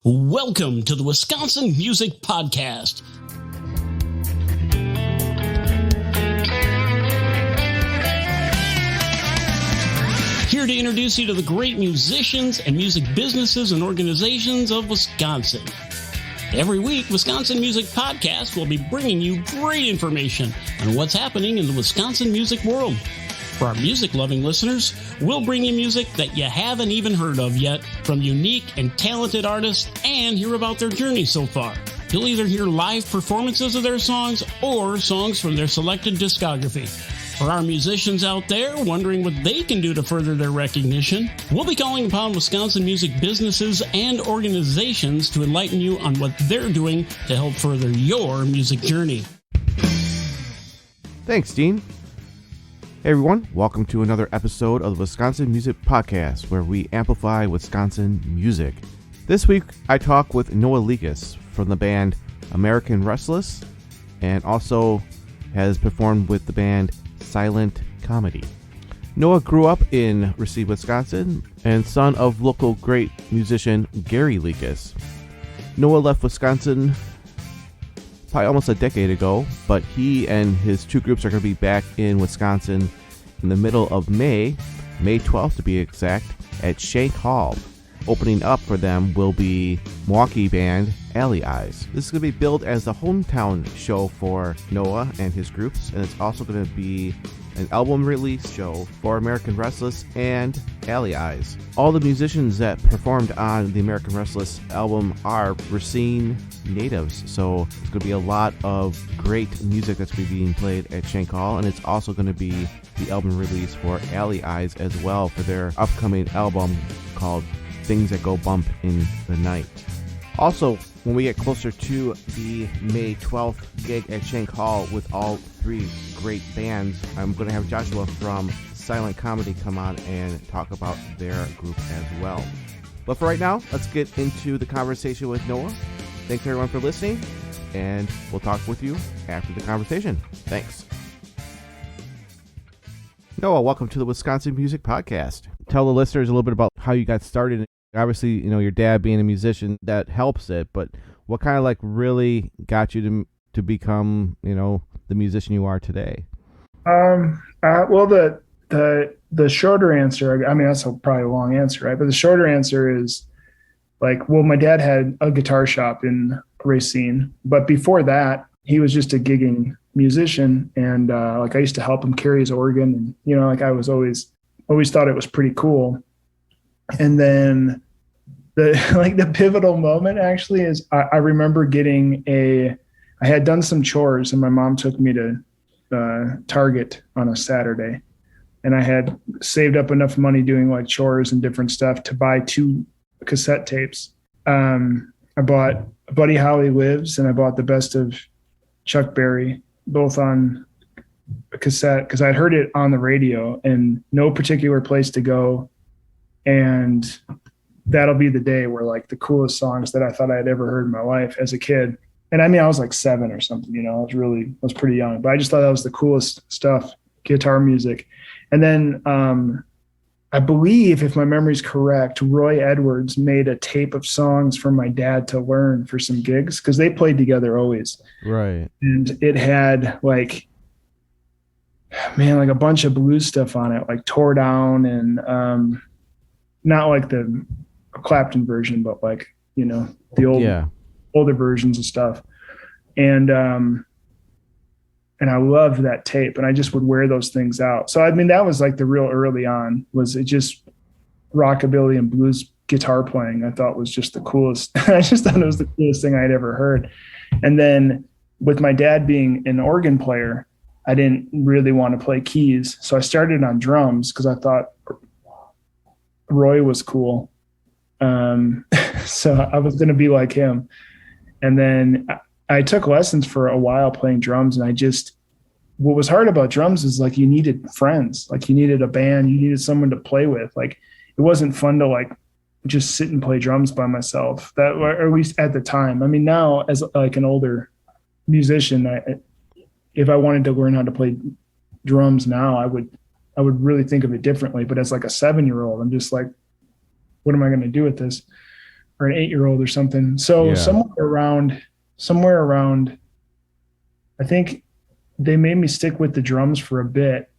Welcome to the Wisconsin Music Podcast. Here to introduce you to the great musicians and music businesses and organizations of Wisconsin. Every week, Wisconsin Music Podcast will be bringing you great information on what's happening in the Wisconsin music world. For our music-loving listeners, we'll bring you music that you haven't even heard of yet from unique and talented artists and hear about their journey so far. You'll either hear live performances of their songs or songs from their selected discography. For our musicians out there wondering what they can do to further their recognition, we'll be calling upon Wisconsin music businesses and organizations to enlighten you on what they're doing to help further your music journey. Thanks, Dean. Hey everyone, welcome to another episode of the Wisconsin Music Podcast, where we amplify Wisconsin music. This week, I talk with Noah Lekas from the band Restless, and also has performed with the band Silent Comedy. Noah grew up in Racine, Wisconsin, and son of local great musician Gary Lekas. Noah left Wisconsin probably almost a decade ago, but he and his two groups are going to be back in Wisconsin in the middle of May 12th to be exact, at Shank Hall. Opening up for them will be Milwaukee band Alley Eyes. This is going to be billed as the hometown show for Noah and his groups, and it's also going to be an album release show for Restless and Alley Eyes. All the musicians that performed on the Restless album are Racine natives, so it's going to be a lot of great music that's going to be being played at Shank Hall, and it's also going to be the album release for Alley Eyes as well for their upcoming album called Things That Go Bump in the Night. Also, when we get closer to the May 12th gig at Shank Hall with all three great bands, I'm going to have Joshua from Silent Comedy come on and talk about their group as well. But for right now, let's get into the conversation with Noah. Thanks everyone for listening, and we'll talk with you after the conversation. Thanks. Noah, welcome to the Wisconsin Music Podcast. Tell the listeners a little bit about how you got started. Obviously, your dad being a musician, that helps it, but what kind of really got you to become, the musician you are today? Well, the shorter answer, that's probably a long answer, right? But the shorter answer is my dad had a guitar shop in Racine, but before that, he was just a gigging musician. And I used to help him carry his organ, and, I was always thought it was pretty cool. And then the pivotal moment actually is I remember I had done some chores, and my mom took me to Target on a Saturday, and I had saved up enough money doing chores and different stuff to buy 2 cassette tapes. I bought Buddy Holly Lives, and I bought the best of Chuck Berry, both on a cassette, because I'd heard it on the radio and no particular place to go. And That'll Be the Day were the coolest songs that I thought I had ever heard in my life as a kid. And I was 7 or something, I was pretty young, but I just thought that was the coolest stuff, guitar music. And then I believe, if my memory's correct, Roy Edwards made a tape of songs for my dad to learn for some gigs, because they played together always. Right. And it had a bunch of blues stuff on it, Tore Down, and not the Clapton version, but the old older versions of stuff. And I loved that tape, and I just would wear those things out. So, that was the real early on, was it just rockabilly and blues guitar playing. I thought was just the coolest. I just thought it was the coolest thing I had ever heard. And then with my dad being an organ player, I didn't really want to play keys. So I started on drums because I thought Roy was cool. So I was going to be like him. And then I took lessons for a while playing drums, and what was hard about drums is you needed friends, you needed a band, you needed someone to play with. It wasn't fun to just sit and play drums by myself, or at least at the time. Now as an older musician, if I wanted to learn how to play drums now, I would really think of it differently. But as a 7-year-old, I'm just what am I going to do with this? or an 8-year-old or something. So somewhere around, I think they made me stick with the drums for a bit.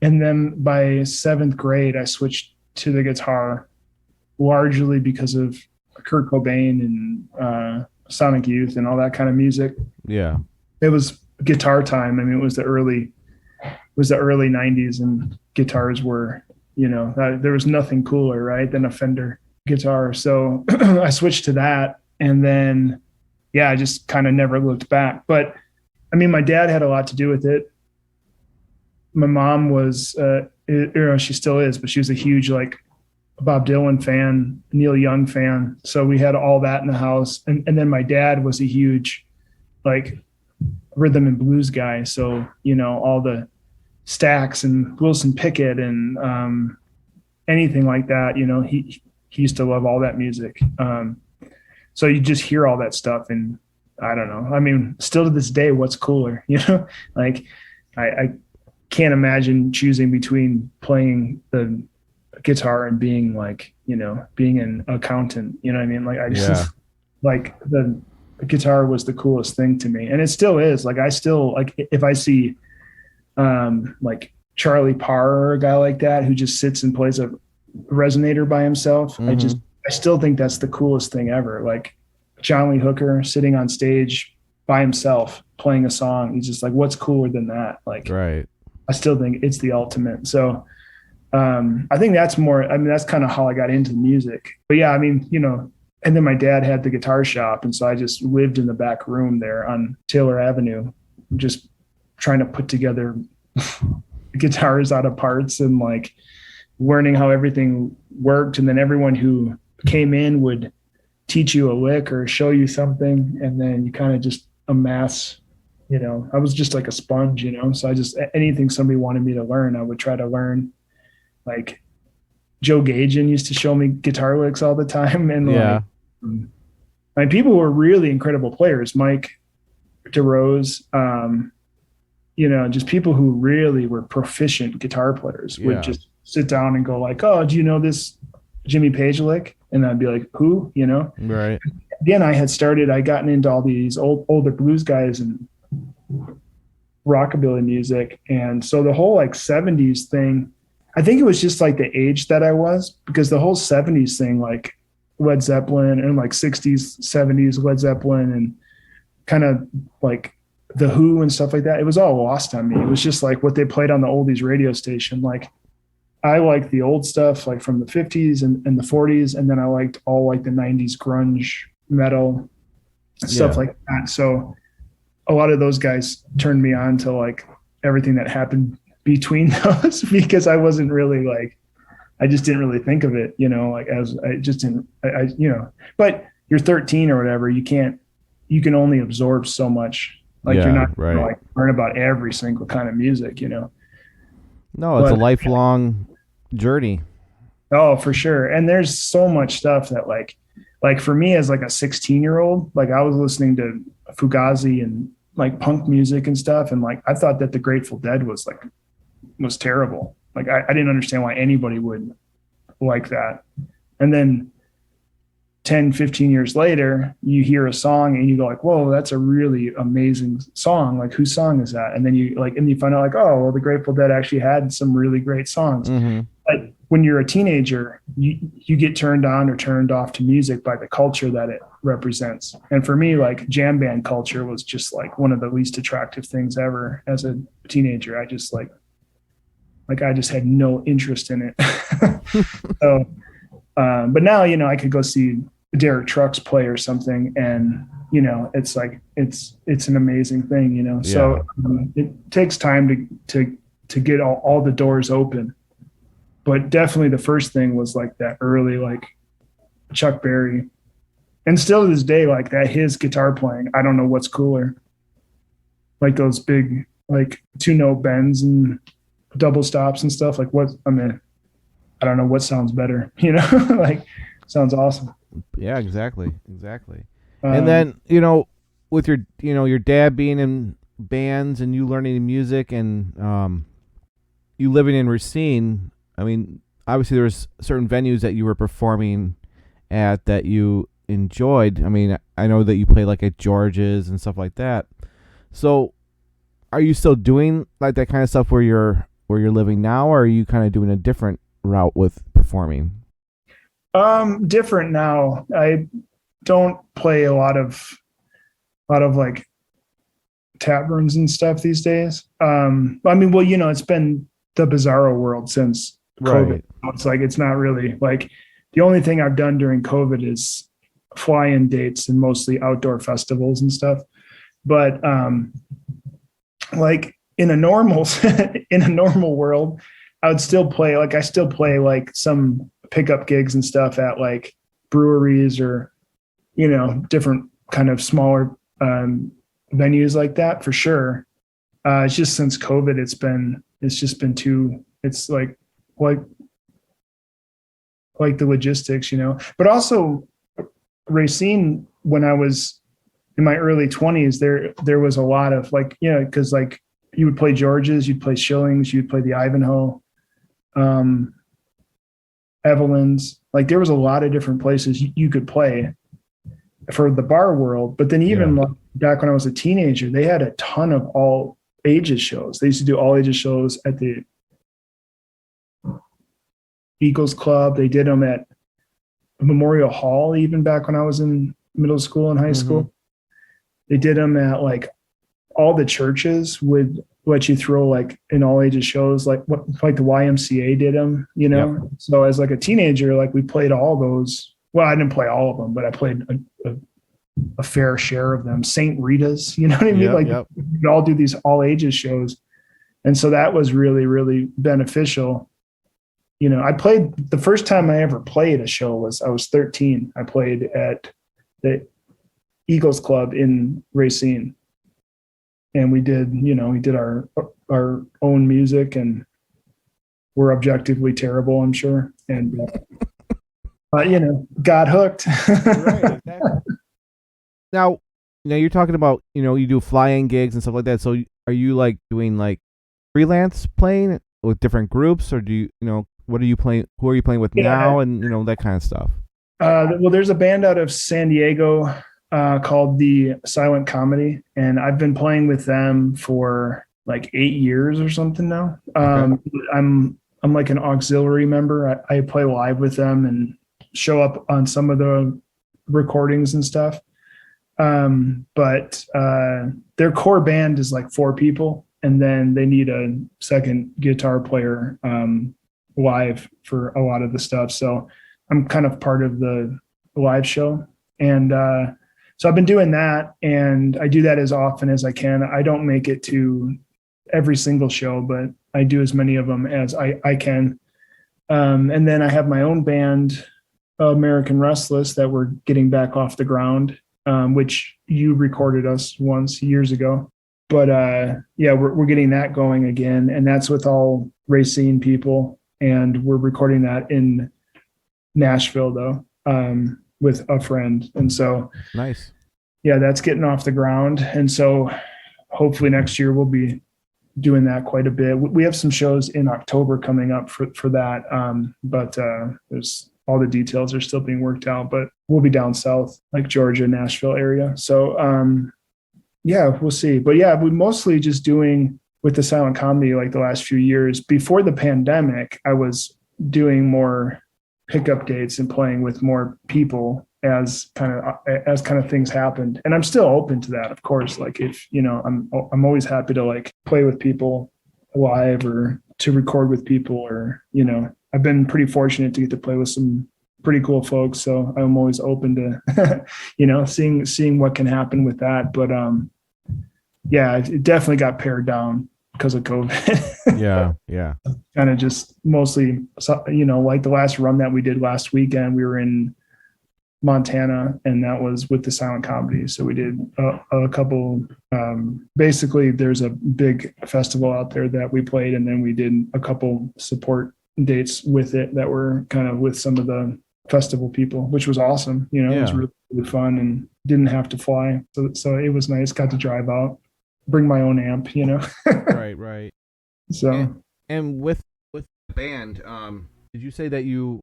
And then by 7th grade, I switched to the guitar, largely because of Kurt Cobain and Sonic Youth and all that kind of music. Yeah. It was guitar time. I mean, it was the early 90s, and guitars were, there was nothing cooler, right, than a Fender guitar. So I switched to that, and then, I just kind of never looked back. But I mean, my dad had a lot to do with it. My mom was, she still is, but she was a huge, like, Bob Dylan fan, Neil Young fan. So we had all that in the house. And then my dad was a huge, like, rhythm and blues guy. So, all the Stax and Wilson Pickett and anything like that, he used to love all that music. So you just hear all that stuff, and I don't know. I mean, still to this day, what's cooler? Like I can't imagine choosing between playing the guitar and being like, being an accountant. You know what I mean? Like I just like the guitar was the coolest thing to me, and it still is. Like I still like if I see like Charlie Parr or a guy like that who just sits and plays a resonator by himself. Mm-hmm. I still think that's the coolest thing ever. Like John Lee Hooker sitting on stage by himself playing a song. He's just like, what's cooler than that? Like, right. I still think it's the ultimate. So I think that's that's kind of how I got into music. But yeah, I mean, and then my dad had the guitar shop. And so I just lived in the back room there on Taylor Avenue, just trying to put together guitars out of parts and like learning how everything worked. And then everyone who came in would teach you a lick or show you something. And then you kind of just amass, I was just like a sponge, so I just, anything somebody wanted me to learn, I would try to learn. Like Joe Gajan used to show me guitar licks all the time. And like people were really incredible players. Mike DeRose, just people who really were proficient guitar players would just sit down and go like, oh, do you know this Jimmy Page lick? And I'd be like, who, Right. Again, I gotten into all these older blues guys and rockabilly music. And so the whole like 70s thing, I think it was just like the age that I was, because the whole 70s thing, like Led Zeppelin and like 60s, 70s Led Zeppelin and kind of like the Who and stuff like that, it was all lost on me. It was just like what they played on the oldies radio station. Like I liked the old stuff, like from the 50s and the 40s. And then I liked all like the 90s grunge metal stuff like that. So a lot of those guys turned me on to like everything that happened between those, because I wasn't really like, I just didn't really think of it, like as I just didn't, but you're 13 or whatever. You can only absorb so much. Like you're not gonna, like learn about every single kind of music, No, it's a lifelong journey. Oh, for sure. And there's so much stuff that like for me as like a 16-year-old, like I was listening to Fugazi and like punk music and stuff. And like, I thought that the Grateful Dead was terrible. Like I didn't understand why anybody would like that. And then 10, 15 years later, you hear a song and you go like, whoa, that's a really amazing song. Like whose song is that? And then you find out like, oh, well, the Grateful Dead actually had some really great songs. Mm-hmm. But when you're a teenager, you get turned on or turned off to music by the culture that it represents. And for me, like jam band culture was just like one of the least attractive things ever as a teenager. I just I just had no interest in it. So, but now, I could go see Derek Trucks play or something. And, it's like, it's an amazing thing, so it takes time to get all the doors open. But definitely the first thing was like that early, like Chuck Berry, and still to this day, like that, his guitar playing, I don't know what's cooler. Like those big, like 2-note bends and double stops and stuff. Like I don't know what sounds better, like sounds awesome. Yeah, exactly. And then, with your dad being in bands and you learning music and you living in Racine, I mean, obviously there was certain venues that you were performing at that you enjoyed? I mean, I know that you play like at George's and stuff like that. So are you still doing like that kind of stuff where you're living now, or are you kind of doing a different route with performing? Different now. I don't play a lot of like taverns and stuff these days. I mean, well, it's been the bizarro world since COVID. Right. It's like, it's not really like the only thing I've done during COVID is fly-in dates and mostly outdoor festivals and stuff. But like in a normal world, I would still play, like I still play like some pickup gigs and stuff at like breweries or, different kind of smaller venues like that for sure. It's just since COVID, it's like the logistics, but also Racine, when I was in my early 20s, there was a lot of like, cause like you would play George's, you'd play Schilling's, you'd play the Ivanhoe, Evelyn's, like there was a lot of different places you could play for the bar world. But then even like back when I was a teenager, they had a ton of all ages shows. They used to do all ages shows at the Eagles Club. They did them at Memorial Hall, even back when I was in middle school and high school. They did them at like all the churches would let you throw like in all ages shows, like the YMCA did them, So as like a teenager, like we played all those. Well, I didn't play all of them, but I played a fair share of them. St. Rita's, you know what I mean? We'd all do these all ages shows. And so that was really, really beneficial. I played, the first time I ever played a show was, I was 13. I played at the Eagles Club in Racine. And we did our own music, and we're objectively terrible, I'm sure. And, got hooked. Right, exactly. Now you're talking about, you do fly-in gigs and stuff like that. So are you like doing like freelance playing with different groups, or do you, what are you playing? Who are you playing with now? And, that kind of stuff. Well, there's a band out of San Diego called the Silent Comedy, and I've been playing with them for like 8 years or something now. Okay. I'm like an auxiliary member. I play live with them and show up on some of the recordings and stuff. But their core band is like 4 people, and then they need a second guitar player live for a lot of the stuff. So I'm kind of part of the live show. And so I've been doing that, and I do that as often as I can. I don't make it to every single show, but I do as many of them as I can. And then I have my own band, American Restless, that we're getting back off the ground, which you recorded us once years ago. But we're getting that going again, and that's with all Racine people, and we're recording that in Nashville though, with a friend. And so nice. Yeah, that's getting off the ground, and so hopefully next year we'll be doing that quite a bit. We have some shows in October coming up for that, but there's all the details are still being worked out, but we'll be down south, like Georgia, Nashville area. So we'll see. But we're mostly just doing with the Silent Comedy like the last few years. Before the pandemic, I was doing more pickup dates and playing with more people as kind of things happened. And I'm still open to that, of course. Like if, I'm always happy to like play with people live or to record with people, or, I've been pretty fortunate to get to play with some pretty cool folks. So I'm always open to, seeing what can happen with that. But it definitely got pared down because of COVID. Yeah. Kind of just mostly, like the last run that we did last weekend, we were in Montana, and that was with the Silent Comedy. So we did a couple, basically there's a big festival out there that we played, and then we did a couple support dates with it that were kind of with some of the festival people, which was awesome. It was really, really fun, and didn't have to fly. So it was nice. Got to drive out, bring my own amp, Right. So, and with the band, did you say that you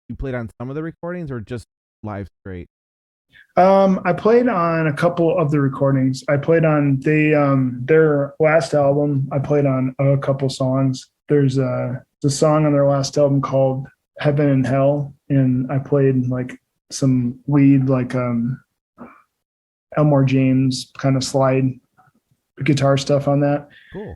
you played on some of the recordings or just live straight? I played on a couple of the recordings. I played on their last album. I played on a couple songs. There's the song on their last album called Heaven and Hell, and I played like some lead, like Elmore James kind of slide guitar stuff on that. Cool.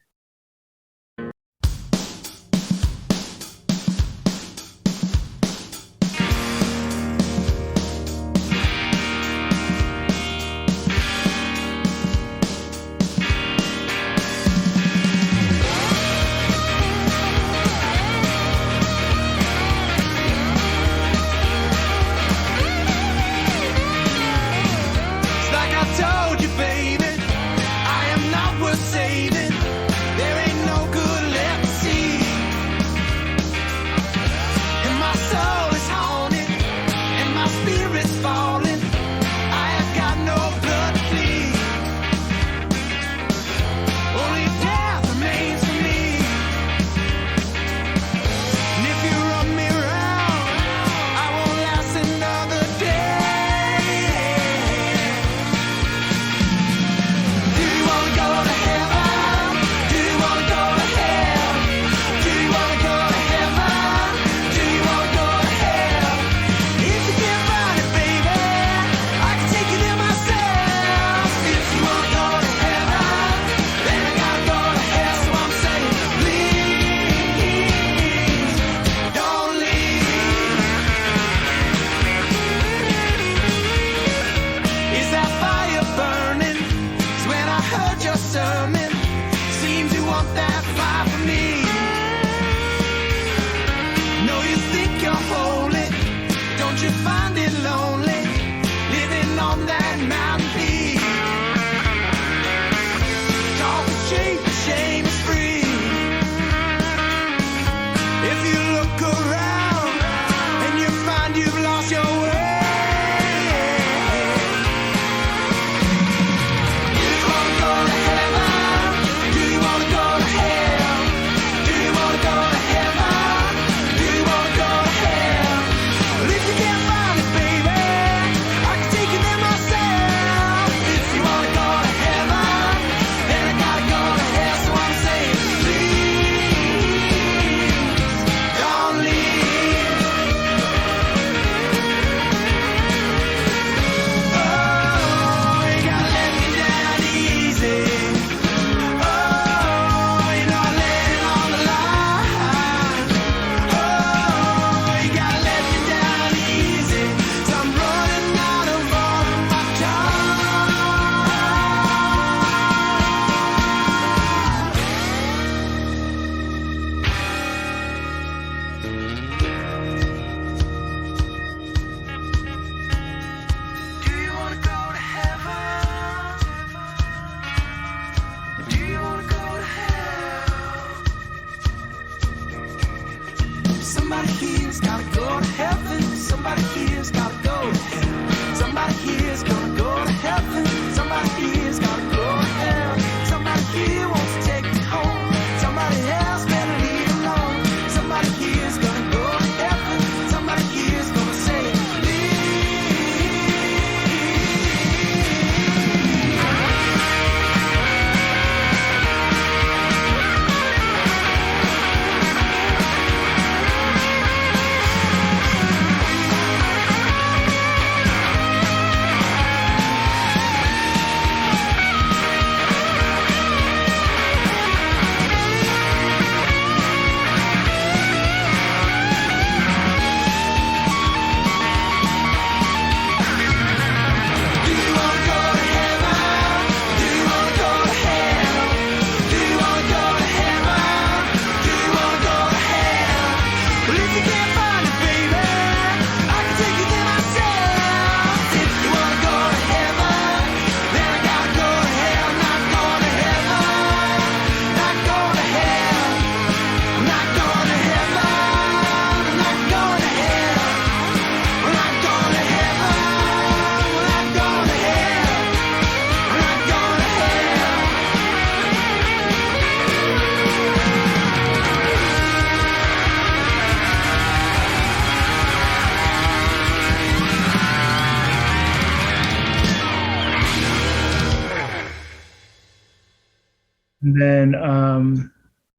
And then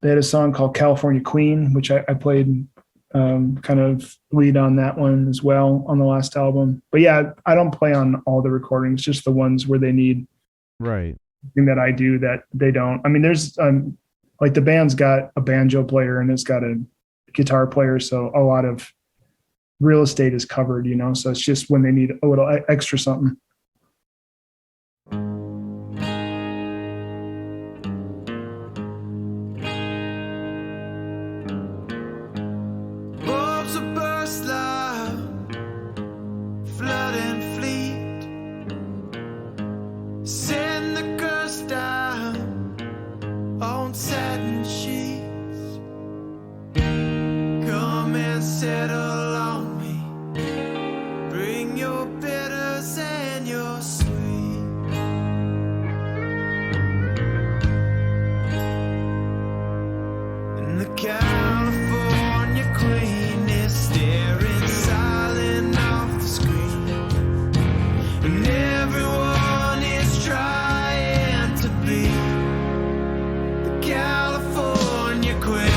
they had a song called California Queen, which I played kind of lead on that one as well on the last album. But yeah, I don't play on all the recordings, just the ones where they need Right. thing that I do that they don't. I mean, there's like the band's got a banjo player and it's got a guitar player, so a lot of real estate is covered, you know. So it's just when they need a little extra something. Bulbs will burst loud, flood and fleet. Send the curse down on satin sheets. Come and settle on me. Bring your bitters and your sweet. And the California queen is staring silent off the screen. And everyone is trying to be the California queen.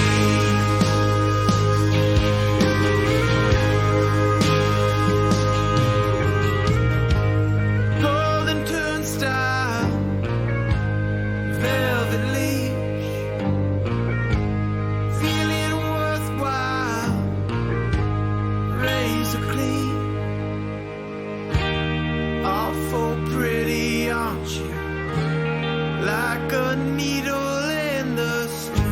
Golden turnstile, velvet leash, feeling worthwhile, razor clean. Awful pretty, aren't you? Like a needle in the street.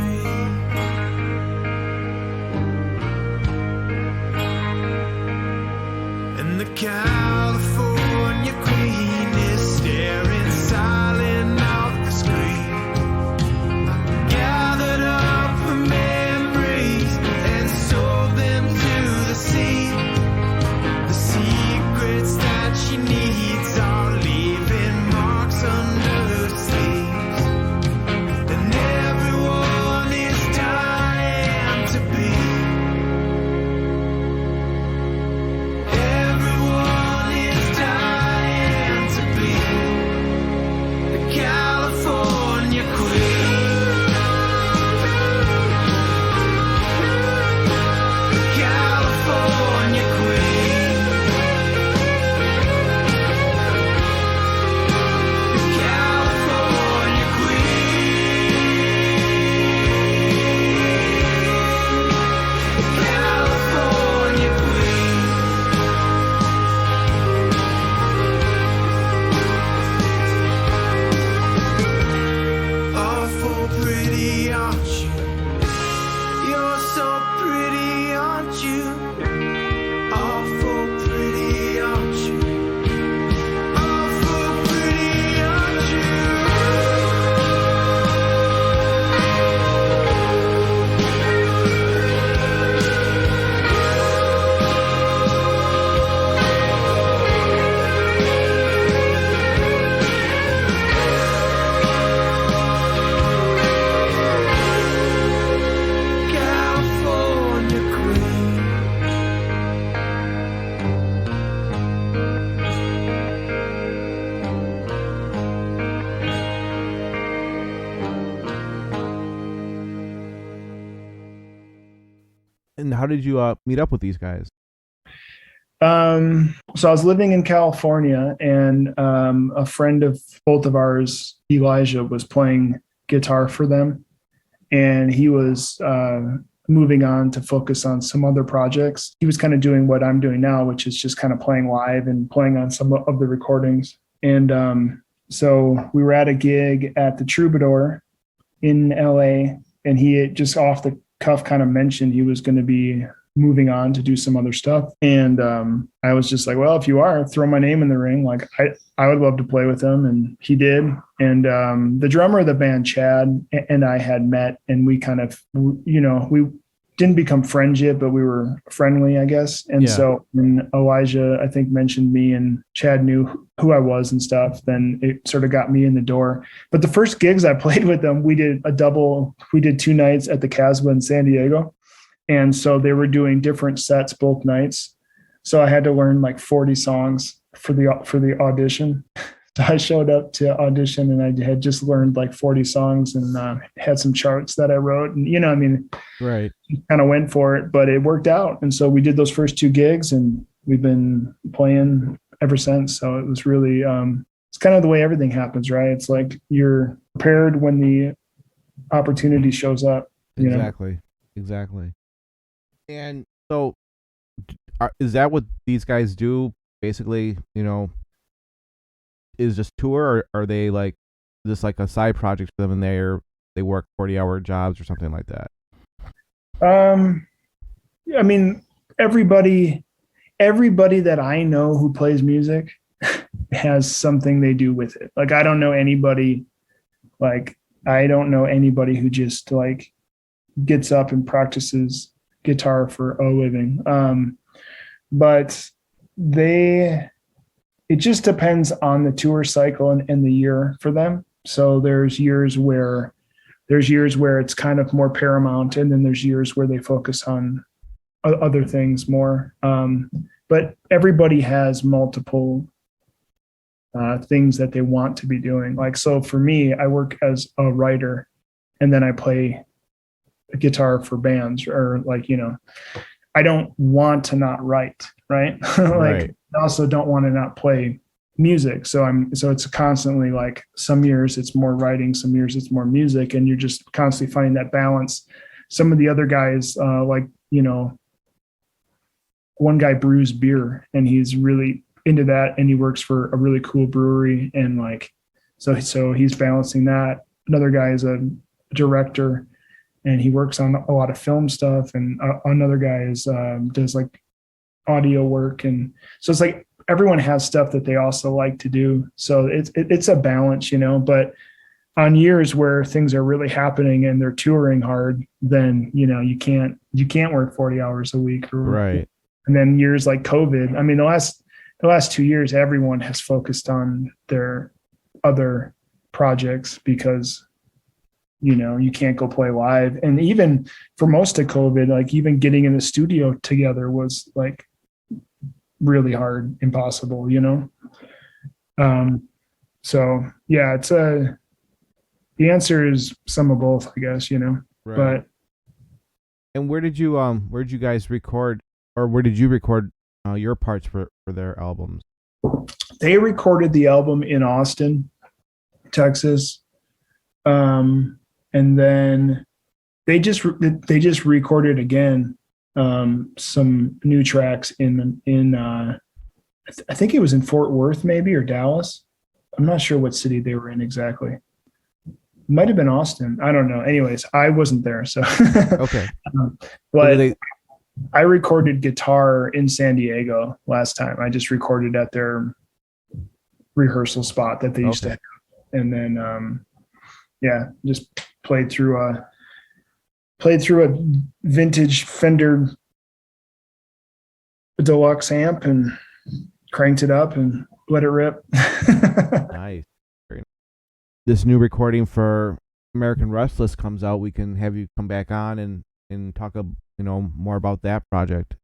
And the California queen is staring silent off the screen. Gathered up her memories and sold them to the sea. The secrets that she needs are leaving marks under her sleeves. And everyone is dying to be. Everyone is dying to be the California queen. The California queen. The California queen. Awful pretty, aren't you? You're so pretty, aren't you? Awful pretty, aren't you? Awful pretty, aren't you? California queen. And how did you meet up with these guys? So I was living in California, and a friend of both of ours, Elijah, was playing guitar for them, and he was moving on to focus on some other projects. He was kind of doing what I'm doing now, which is just kind of playing live and playing on some of the recordings. And so we were at a gig at the Troubadour in LA, and he had just off the cuff kind of mentioned he was going to be moving on to do some other stuff. And I was just like, well, if you are, throw my name in the ring. Like I would love to play with him. And he did. And the drummer of the band, Chad, and I had met, and we kind of, you know, we didn't become friends yet, but we were friendly, I guess. And so when Elijah, I think, mentioned me and Chad knew who I was and stuff, then it sort of got me in the door. But the first gigs I played with them, we did 2 nights at the Casbah in San Diego. And so they were doing different sets both nights. So I had to learn like 40 songs for the audition. I showed up to audition and I had just learned like 40 songs and had some charts that I wrote. And, I mean, Right. kind of went for it, but it worked out. And so we did those first 2 gigs and we've been playing ever since. So it was really, it's kind of the way everything happens, right? It's like you're prepared when the opportunity shows up. Exactly. And so is that what these guys do? Basically, is just tour, or are they like this like a side project for them and they work 40-hour jobs or something like that? I mean, everybody that I know who plays music has something they do with it. Like, I don't know anybody who just like gets up and practices guitar for a living. But it just depends on the tour cycle and the year for them. So there's years where it's kind of more paramount, and then there's years where they focus on other things more. But everybody has multiple things that they want to be doing. Like, so for me, I work as a writer, and then I play guitar for bands, or like, I don't want to not write, right? Right. I also don't want to not play music. So it's constantly like, some years it's more writing, some years it's more music, and you're just constantly finding that balance. Some of the other guys, one guy brews beer and he's really into that, and he works for a really cool brewery, and like, so he's balancing that. Another guy is a director and he works on a lot of film stuff, and another guy does like audio work. And so it's like everyone has stuff that they also like to do. So it's a balance, but on years where things are really happening and they're touring hard, then, you can't work 40 hours a week. Right. And then years like COVID, I mean, the last 2 years, everyone has focused on their other projects because, you can't go play live. And even for most of COVID, like even getting in the studio together was like really hard, impossible, So yeah, the answer is some of both, I guess, Right. But. And where did you guys record, or where did you record your parts for their albums? They recorded the album in Austin, Texas. And then they just recorded again some new tracks in I think it was in Fort Worth maybe, or Dallas. I'm not sure what city they were in exactly. Might have been Austin. I don't know. Anyways, I wasn't there, so Okay. But I recorded guitar in San Diego last time. I just recorded at their rehearsal spot that they used to have, and then just played through a vintage Fender deluxe amp and cranked it up and let it rip. Nice. This new recording for American Restless comes out, we can have you come back on and talk more about that project.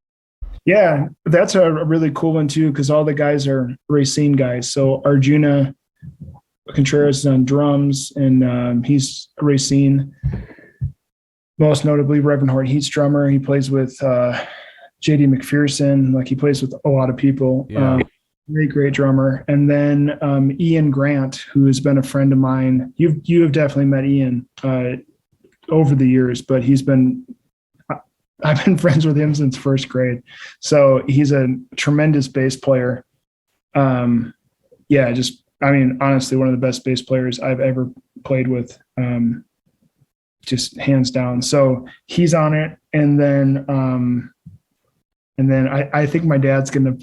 Yeah, that's a really cool one too, because all the guys are Racine guys. So Arjuna Contreras is on drums, and he's Racine. Most notably, Reverend Hort Heat's drummer. He plays with J.D. McPherson. Like, he plays with a lot of people. Yeah. Great drummer. And then Ian Grant, who has been a friend of mine. You have definitely met Ian over the years, but I've been friends with him since first grade. So he's a tremendous bass player. Honestly, one of the best bass players I've ever played with, just hands down. So he's on it. And then I think my dad's gonna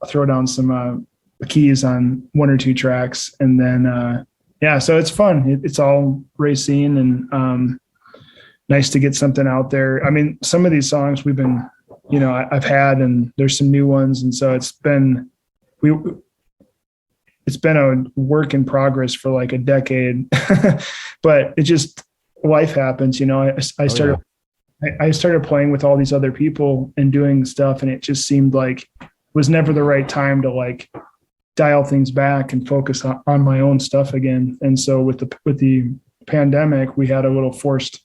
throw down some keys on one or two tracks. And then, so it's fun. It's all Racine, and nice to get something out there. I mean, some of these songs we've been, I've had, and there's some new ones. And so it's been a work in progress for like a decade, but it just, life happens, I started playing with all these other people and doing stuff, and it just seemed like it was never the right time to like dial things back and focus on my own stuff again. And so with the pandemic, we had a little forced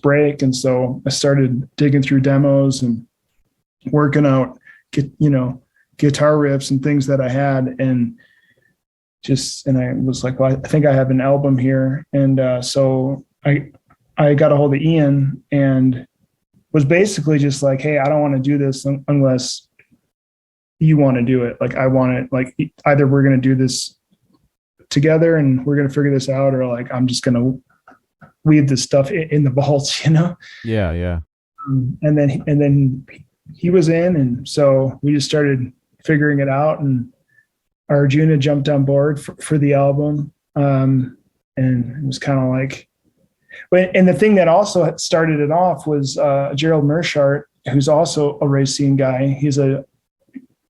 break. And so I started digging through demos and working out, guitar riffs and things that I had. And I was like, well, I think I have an album here. And so I got a hold of Ian and was basically just like, hey, I don't want to do this unless you want to do it. Like, I want it, like, either we're going to do this together and we're going to figure this out, or like, I'm just going to leave this stuff in the vaults, Yeah. Yeah. And then he was in. And so we just started figuring it out, and Arjuna jumped on board for the album. And it was kind of like, and the thing that also started it off was Gerald Mershart, who's also a racing guy. He's a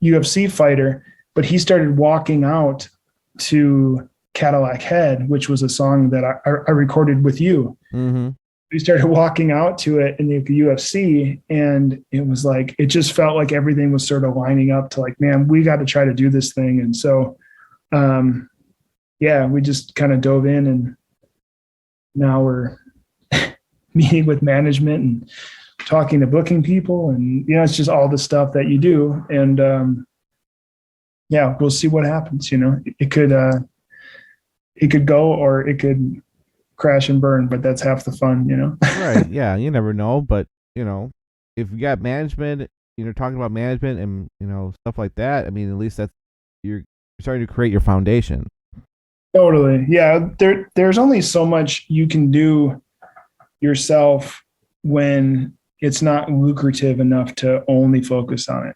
UFC fighter, but he started walking out to Cadillac Head, which was a song that I recorded with you. Mm-hmm. We started walking out to it in the UFC, and it was like, it just felt like everything was sort of lining up to like, man, we got to try to do this thing. And so, we just kind of dove in, and now we're meeting with management and talking to booking people, and it's just all the stuff that you do. And we'll see what happens. It could go, or it could crash and burn, but that's half the fun. Right. Yeah, you never know. But if you got management, talking about management and stuff like that, I mean, at least that's, you're starting to create your foundation. Totally. Yeah. There's only so much you can do yourself when it's not lucrative enough to only focus on it.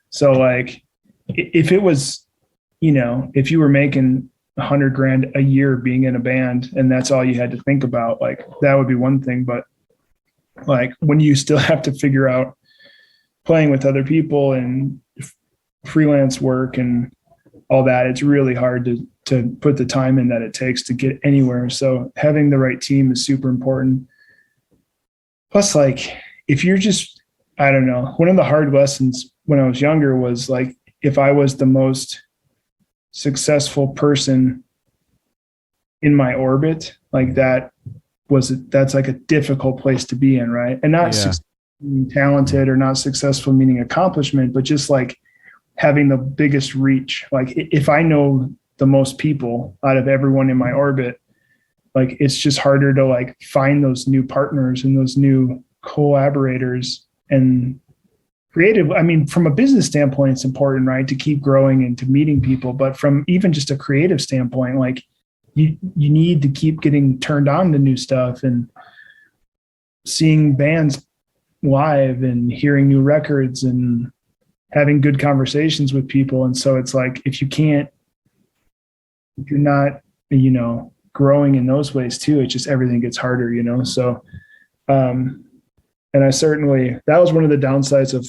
So like, if it was, if you were making $100,000 a year being in a band and that's all you had to think about, like, that would be one thing. But like, when you still have to figure out playing with other people and freelance work and all that, it's really hard to put the time in that it takes to get anywhere. So having the right team is super important. Plus, like, if you're just, I don't know, one of the hard lessons when I was younger was like, if I was the most successful person in my orbit, like that's like a difficult place to be in, right? And not meaning talented, or not successful meaning accomplishment, but just like having the biggest reach. Like, if I know the most people out of everyone in my orbit, like, it's just harder to like find those new partners and those new collaborators and creative. I mean, from a business standpoint, it's important, right, to keep growing and to meeting people. But from even just a creative standpoint, like, you need to keep getting turned on to new stuff and seeing bands live and hearing new records and having good conversations with people. And so it's like, if you're not, growing in those ways too, it just, everything gets harder, So, and I certainly, that was one of the downsides of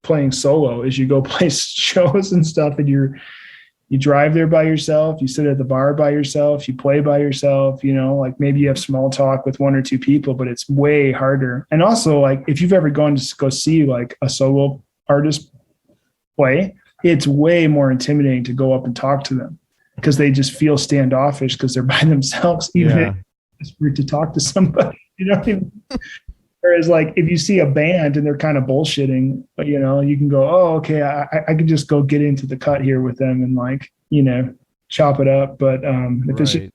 playing solo, is you go play shows and stuff, and you drive there by yourself, you sit at the bar by yourself, you play by yourself, like maybe you have small talk with one or two people, but it's way harder. And also, like, if you've ever gone to go see like a solo artist play, it's way more intimidating to go up and talk to them, because they just feel standoffish because they're by themselves, even if it's weird to talk to somebody, Whereas like, if you see a band and they're kind of bullshitting, you can go, oh, okay, I can just go get into the cut here with them and like, chop it up. But if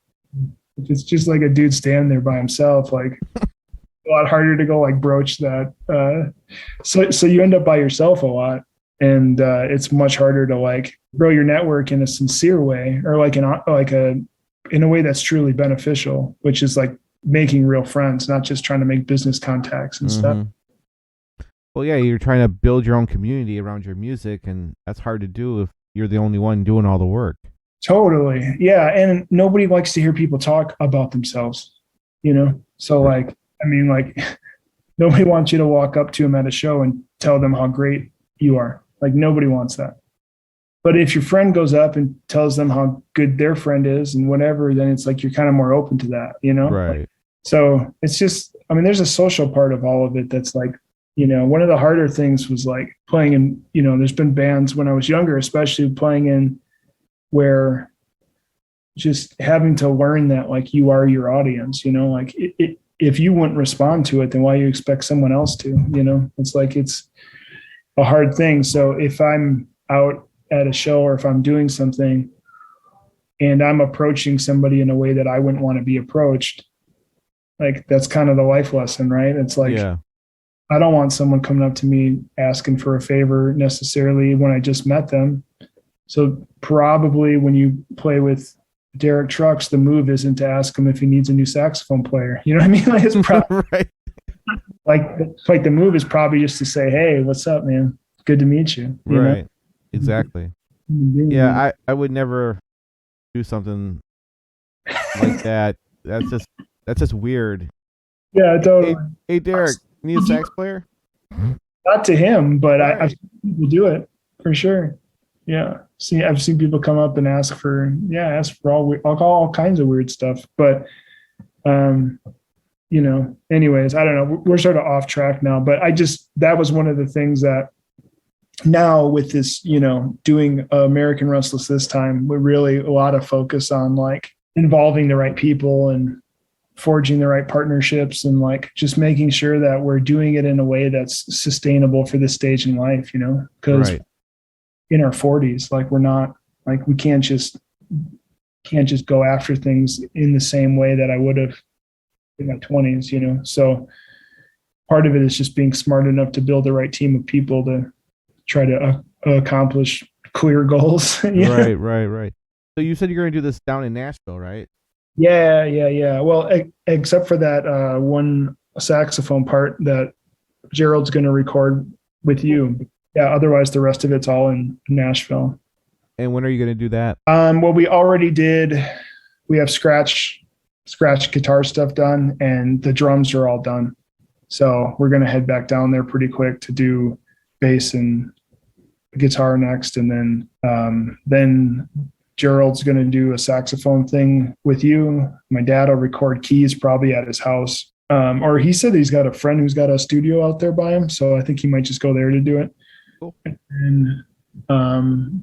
it's just like a dude standing there by himself, like, a lot harder to go like broach that. So you end up by yourself a lot, and it's much harder to like grow your network in a sincere way, or like in a way that's truly beneficial, which is like making real friends, not just trying to make business contacts and stuff. Well, yeah, you're trying to build your own community around your music, and that's hard to do if you're the only one doing all the work. Totally. Yeah. And nobody likes to hear people talk about themselves, So like, I mean, like, nobody wants you to walk up to them at a show and tell them how great you are. Like, nobody wants that. But if your friend goes up and tells them how good their friend is and whatever, then it's like, you're kind of more open to that, Right. Like, so it's just, I mean, there's a social part of all of it that's like one of the harder things was like playing in, there's been bands when I was younger, especially playing in where just having to learn that like you are your audience, like if you wouldn't respond to it, then why you expect someone else to, it's like, it's a hard thing. So if I'm out at a show or if I'm doing something and I'm approaching somebody in a way that I wouldn't want to be approached, like that's kind of the life lesson, right? It's like, I don't want someone coming up to me asking for a favor necessarily when I just met them. So probably when you play with Derek Trucks, the move isn't to ask him if he needs a new saxophone player. You know what I mean? Like it's probably Right. like the move is probably just to say, hey, what's up, man? Good to meet you. You Right. know? Exactly. Yeah, I would never do something like that. That's just weird. Yeah, totally. Hey Derek, need a sax player? Not to him, but Right. I've seen people do it for sure. Yeah. I've seen people come up and ask for all kinds of weird stuff. But, anyways, I don't know. We're sort of off track now, but that was one of the things that now with this, doing American Restless this time, we're really a lot of focus on like involving the right people and forging the right partnerships and like just making sure that we're doing it in a way that's sustainable for this stage in life, because in our 40s, like we're not like, we can't just go after things in the same way that I would have in my 20s, so part of it is just being smart enough to build the right team of people to try to accomplish clear goals. Right. So you said you're going to do this down in Nashville, right? Yeah. Well, except for that one saxophone part that Gerald's going to record with you. Yeah. Otherwise, the rest of it's all in Nashville. And when are you going to do that? Well, we already did. We have scratch guitar stuff done, and the drums are all done. So we're going to head back down there pretty quick to do bass and guitar next, and then Gerald's going to do a saxophone thing with you. My dad will record keys probably at his house. Or he said he's got a friend who's got a studio out there by him. So I think he might just go there to do it. Cool. And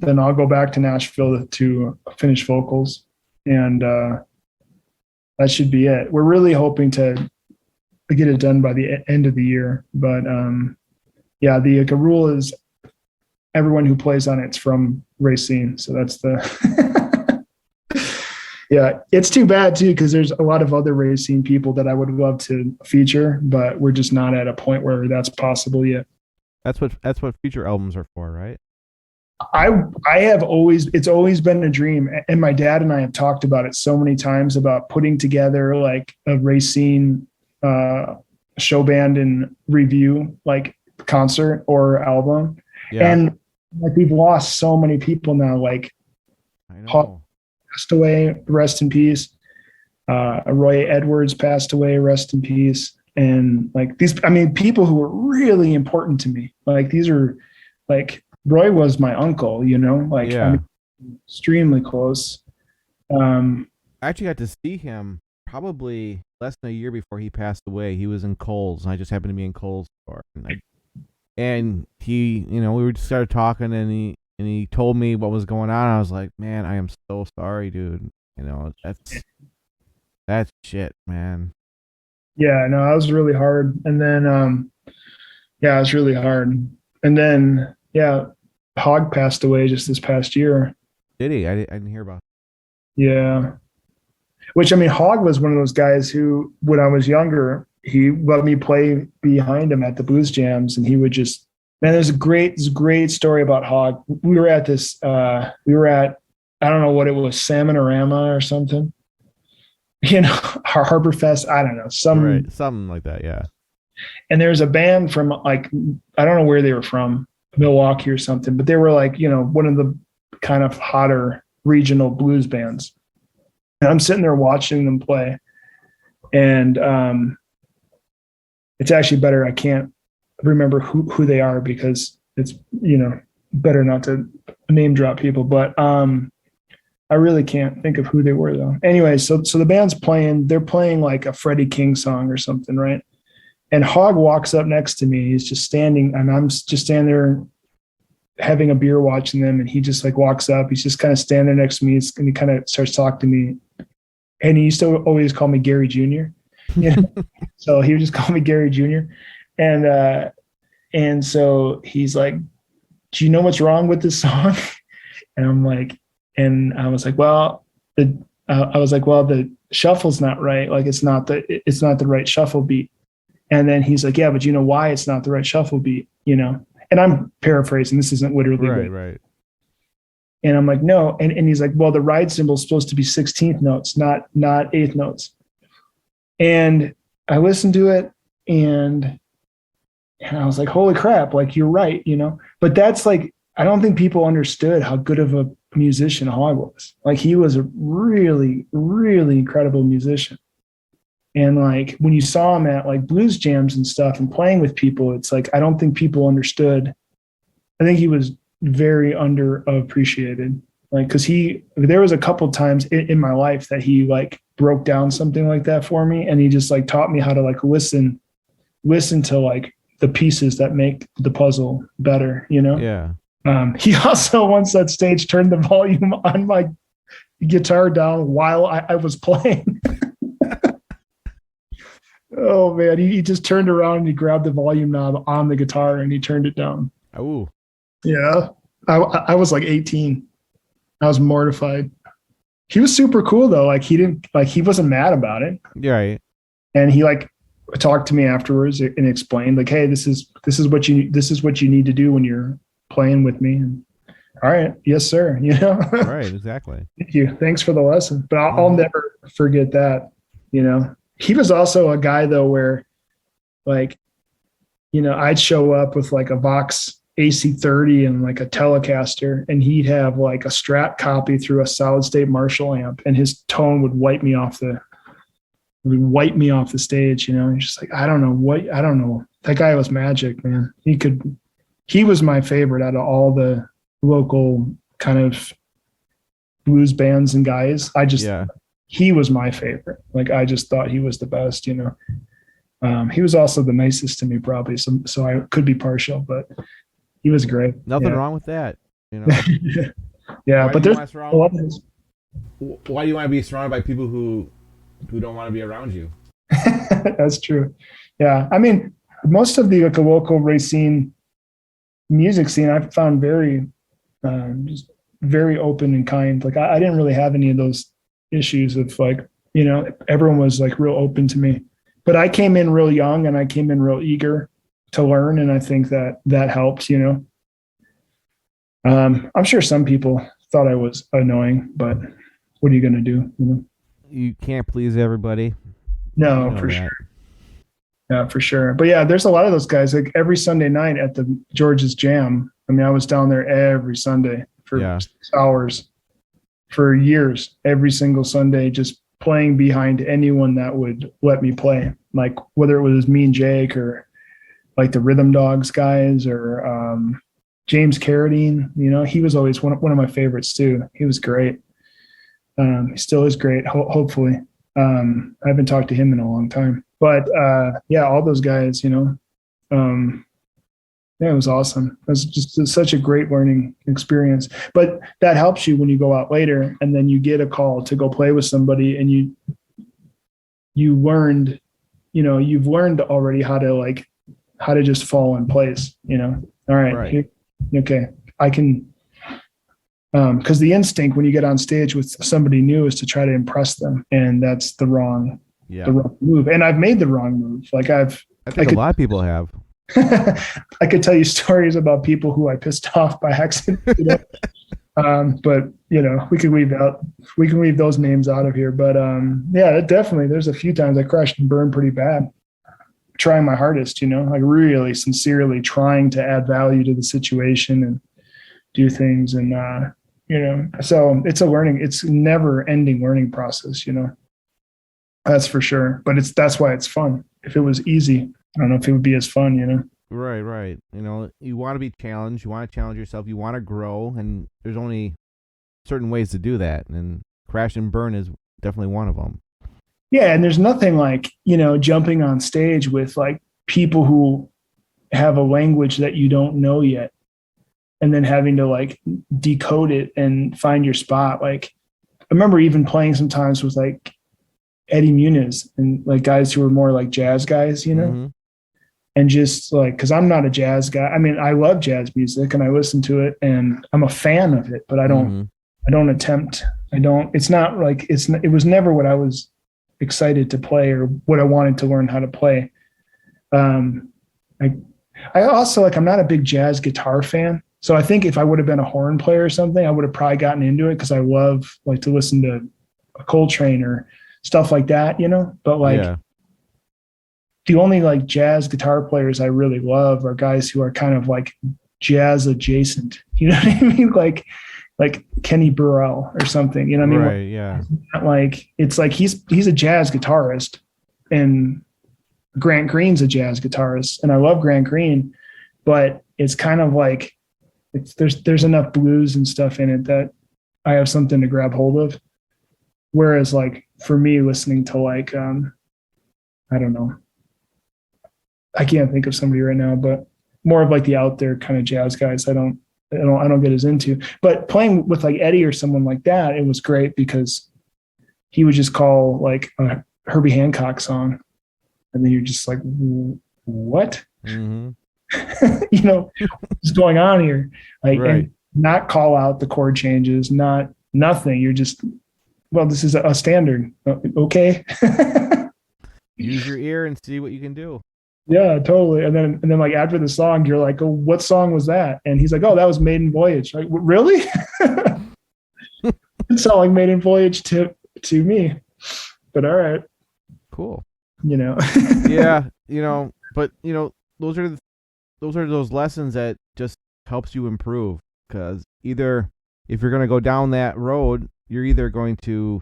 then I'll go back to Nashville to finish vocals. And that should be it. We're really hoping to get it done by the end of the year. But the rule is everyone who plays on it's from Racine. So that's yeah, it's too bad too, because there's a lot of other Racine people that I would love to feature, but we're just not at a point where that's possible yet. That's what feature albums are for, right? It's always been a dream. And my dad and I have talked about it so many times about putting together like a Racine show band and review, like concert or album. Yeah. And like we've lost so many people now, like I know. Passed away, rest in peace. Roy Edwards passed away, rest in peace. And like people who were really important to me. Like these are like Roy was my uncle, extremely close. I actually got to see him probably less than a year before he passed away. He was in Kohl's, and I just happened to be in Kohl's store. And he, we just started talking, and he told me what was going on. I was like, man, I am so sorry, dude. That's shit, man. Yeah, no, that was really hard. And then, it was really hard. And then, Hogg passed away just this past year. Did he? I didn't hear about it. Yeah. Which, Hogg was one of those guys who, when I was younger, he let me play behind him at the blues jams, and he would just, man, there's a great story about Hogg. We were at I don't know what it was, Salmonorama or something. Harborfest, I don't know. Something like that, yeah. And there's a band from I don't know where they were from, Milwaukee or something, but they were one of the kind of hotter regional blues bands. And I'm sitting there watching them play. And it's actually better I can't remember who they are, because it's, better not to name drop people. But I really can't think of who they were though. Anyway, so the band's playing, they're playing like a Freddie King song or something, right? And Hog walks up next to me. He's just standing, and I'm just standing there having a beer watching them. And he just like walks up. He's just kind of standing there next to me, and he kind of starts talking to me. And he used to always call me Gary Jr. You know? So he would just call me Gary Jr. And so he's like, do you know what's wrong with this song? And I'm like, and I was like, well, the shuffle's not right. Like it's not the right shuffle beat. And then he's like, yeah, but you know why it's not the right shuffle beat, you know? And I'm paraphrasing. This isn't literally right. And I'm like, no. And he's like, well, the ride cymbal is supposed to be 16th notes, not 8th notes. And I listened to it and I was like, holy crap, like you're right, you know? But that's like, I don't think people understood how good of a musician Hog was. Like he was a really, really incredible musician. And like when you saw him at like blues jams and stuff and playing with people, it's like, I don't think people understood. I think he was very underappreciated. Like, cause there was a couple times in my life that he like broke down something like that for me. And he just like taught me how to like listen to like the pieces that make the puzzle better, you know? Yeah. He also once on stage turned the volume on my guitar down while I was playing. Oh man, he just turned around and he grabbed the volume knob on the guitar and he turned it down. Oh, yeah. I was like 18. I was mortified. He was super cool though. Like he wasn't mad about it. yeah, right. And he like talked to me afterwards and explained like, hey, this is what you need to do when you're playing with me. And, all right, yes, sir. You know, Right, exactly. Thank you. Thanks for the lesson. But I'll never forget that. You know, he was also a guy though where, like, you know, I'd show up with like a Vox AC30 and like a Telecaster, and he'd have like a Strat copy through a solid state Marshall amp, and his tone would wipe me off the stage. You know, he's just like, I don't know. That guy was magic, man. He was my favorite out of all the local kind of blues bands and guys. He was my favorite. Like, I just thought he was the best, you know. He was also the nicest to me probably. So I could be partial, but he was great. Nothing wrong with that, you know. Yeah, but there's why do you want to be surrounded by people who don't want to be around you? That's true. Yeah. I mean, most of the local Racine music scene I've found very just very open and kind. Like I didn't really have any of those issues of like, you know, everyone was like real open to me. But I came in real young and I came in real eager to learn, and I think that helped, you know. I'm sure some people thought I was annoying, but what are you going to do? You know? You can't please everybody. No, for sure. Yeah, for sure. But yeah, there's a lot of those guys. Like every Sunday night at the George's Jam. I mean, I was down there every Sunday for 6 hours for years, every single Sunday, just playing behind anyone that would let me play. Like whether it was me and Jake or like the Rhythm Dogs guys or James Carradine, you know, he was always one of my favorites too. He was great. He still is great, hopefully. I haven't talked to him in a long time. But yeah, all those guys, you know, yeah, it was awesome. It was just such a great learning experience. But that helps you when you go out later and then you get a call to go play with somebody, and you learned, you know, you've learned already how to just fall in place, you know. All right. Okay. I can, because the instinct when you get on stage with somebody new is to try to impress them, and that's the wrong move. And I've made the wrong move. Like I think a lot of people have. I could tell you stories about people who I pissed off by accident. You know? But you know, we can leave those names out of here. But yeah, definitely. There's a few times I crashed and burned pretty bad, trying my hardest. You know, like really sincerely trying to add value to the situation and do things. And you know, so it's never ending learning process. You know, that's for sure. But that's why it's fun. If it was easy, I don't know if it would be as fun, you know? Right. You know, you want to be challenged. You want to challenge yourself. You want to grow. And there's only certain ways to do that. And crash and burn is definitely one of them. Yeah. And there's nothing like, you know, jumping on stage with like people who have a language that you don't know yet, and then having to like decode it and find your spot. Like I remember even playing sometimes with like Eddie Muniz and like guys who were more like jazz guys, you know, Mm-hmm. and just like, cause I'm not a jazz guy. I mean, I love jazz music and I listen to it and I'm a fan of it, but I don't it's not like, it was never what I was excited to play or what I wanted to learn how to play. I also like, I'm not a big jazz guitar fan. So I think if I would have been a horn player or something, I would have probably gotten into it because I love like to listen to a Coltrane or stuff like that, you know, but like the only like jazz guitar players I really love are guys who are kind of like jazz adjacent, you know what I mean? Like Kenny Burrell or something, you know what I mean? Right. Yeah. Like, it's like, he's a jazz guitarist and Grant Green's a jazz guitarist and I love Grant Green, but it's kind of like, there's enough blues and stuff in it that I have something to grab hold of. Whereas like for me listening to like, I don't know, I can't think of somebody right now, but more of like the out there kind of jazz guys. I don't get as into, but playing with like Eddie or someone like that, it was great because he would just call like a Herbie Hancock song. And then you're just like, what? Mm-hmm. You know, what's going on here? Like, right. And not call out the chord changes, nothing. You're just, well, this is a standard. Okay. Use your ear and see what you can do. Yeah, totally. And then like after the song, you're like, oh, what song was that? And he's like, oh, that was Maiden Voyage. Like, really? It sounded like Maiden Voyage to me, but all right. Cool. You know. Yeah, you know, but you know, those are those lessons that just helps you improve, because either if you're going to go down that road, you're either going to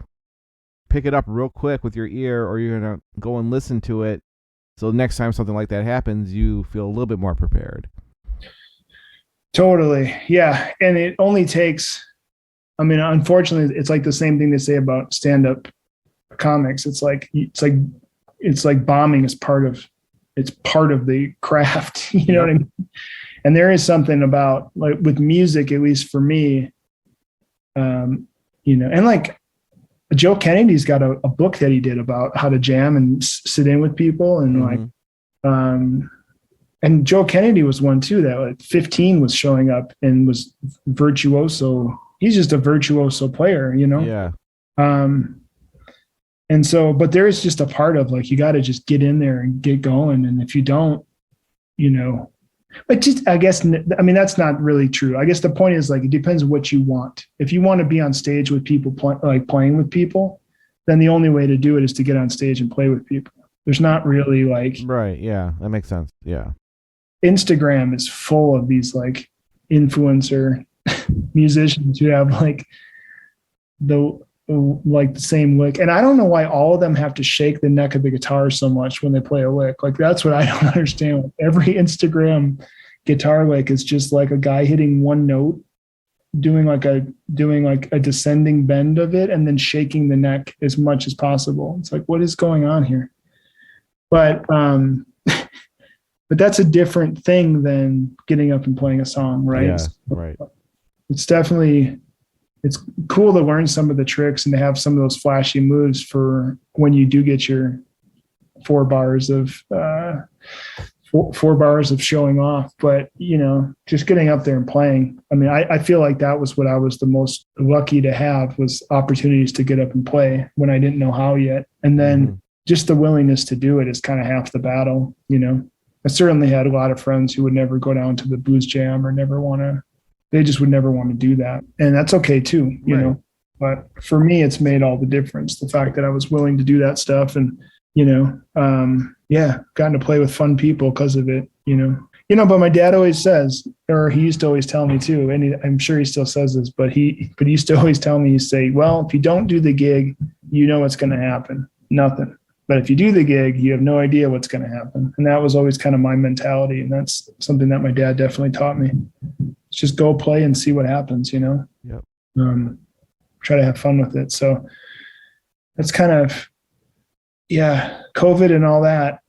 pick it up real quick with your ear, or you're going to go and listen to it, so next time something like that happens, you feel a little bit more prepared. Totally. Yeah. And it only takes, I mean, unfortunately, it's like the same thing they say about stand-up comics. It's like bombing is part of the craft. You know what I mean? And there is something about like with music, at least for me, you know, and like Joe Kennedy's got a book that he did about how to jam and sit in with people. And like, and Joe Kennedy was one too, that at 15 was showing up and was virtuoso. He's just a virtuoso player, you know? Yeah. And so, but there is just a part of like, you got to just get in there and get going. And if you don't, you know, but just, I guess, I mean, that's not really true. I guess the point is like, it depends what you want. If you want to be on stage with people, playing with people, then the only way to do it is to get on stage and play with people. There's not really like, right. Yeah. That makes sense. Yeah. Instagram is full of these like influencer musicians who have like the same lick. And I don't know why all of them have to shake the neck of the guitar so much when they play a lick. Like, that's what I don't understand. Every Instagram guitar lick is just like a guy hitting one note, doing like a descending bend of it, and then shaking the neck as much as possible. It's like, what is going on here? But but that's a different thing than getting up and playing a song, right? Yeah, right. It's definitely, it's cool to learn some of the tricks and to have some of those flashy moves for when you do get your 4 bars of showing off. But, you know, just getting up there and playing. I mean, I feel like that was what I was the most lucky to have, was opportunities to get up and play when I didn't know how yet. And then just the willingness to do it is kind of half the battle, you know. I certainly had a lot of friends who would never go down to the blues jam or they just would never want to do that. And that's okay too, you know, but for me, it's made all the difference. The fact that I was willing to do that stuff and, you know, gotten to play with fun people because of it, you know, but my dad always says, or he used to always tell me too, and I'm sure he still says this, but he used to always tell me, he'd say, well, if you don't do the gig, you know what's going to happen. Nothing. But if you do the gig, you have no idea what's going to happen. And that was always kind of my mentality. And that's something that my dad definitely taught me. Just go play and see what happens, you know? Yep. Try to have fun with it. So that's kind of, COVID and all that.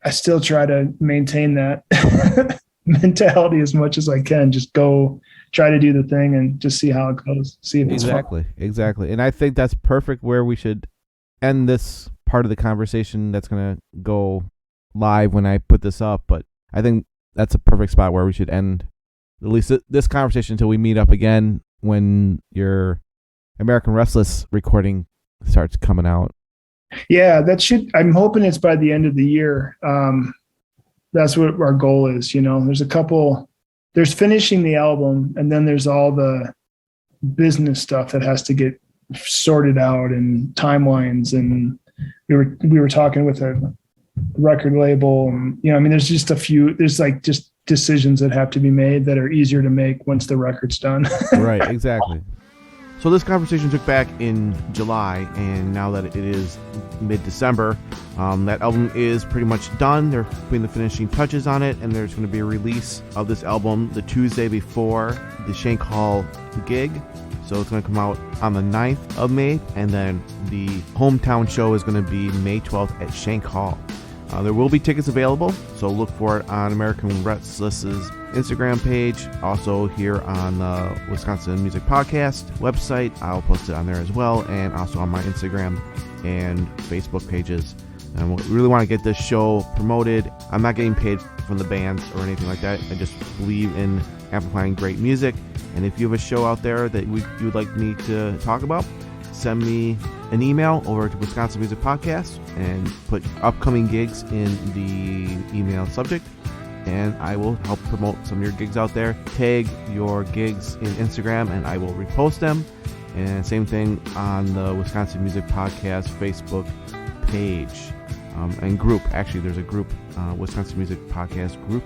I still try to maintain that mentality as much as I can. Just go try to do the thing and just see how it goes. See if it's fun. Exactly. And I think that's perfect where we should end this part of the conversation. That's going to go live when I put this up, but I think that's a perfect spot where we should end at least this conversation until we meet up again when your American Restless recording starts coming out. Yeah, I'm hoping it's by the end of the year. That's what our goal is. There's finishing the album, and then there's all the business stuff that has to get sorted out, and timelines. And we were talking with a record label, and there's just just decisions that have to be made that are easier to make once the record's done. Right, exactly. So this conversation took back in July, and now that it is mid-December, that album is pretty much done. They're putting the finishing touches on it, and there's going to be a release of this album the Tuesday before the Shank Hall gig. So it's going to come out on the 9th of May, and then the hometown show is going to be May 12th at Shank Hall. There will be tickets available, so look for it on American Restless's Instagram page, also here on the Wisconsin Music Podcast website. I'll post it on there as well, and also on my Instagram and Facebook pages. And we really want to get this show promoted. I'm not getting paid from the bands or anything like that. I just believe in amplifying great music. And if you have a show out there that you would like me to talk about, send me an email over to Wisconsin Music Podcast and put upcoming gigs in the email subject, and I will help promote some of your gigs out there. Tag your gigs in Instagram and I will repost them. And same thing on the Wisconsin Music Podcast Facebook page and group. Actually, there's a group, Wisconsin Music Podcast group,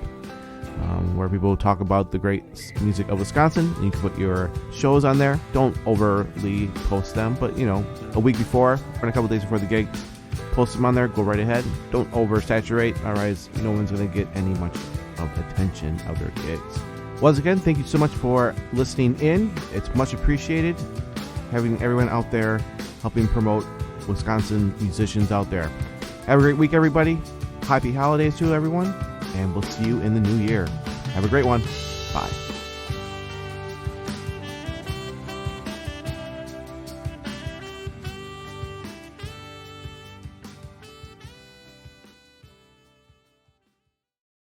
where people talk about the great music of Wisconsin. You can put your shows on there. Don't overly post them, but a week before or a couple days before the gig, post them on there. Go right ahead. Don't oversaturate, otherwise no one's going to get any much of attention of their gigs. Once again, thank you so much for listening in. It's much appreciated having everyone out there helping promote Wisconsin musicians out there. Have a great week, everybody. Happy holidays to everyone, and we'll see you in the new year. Have a great one. Bye.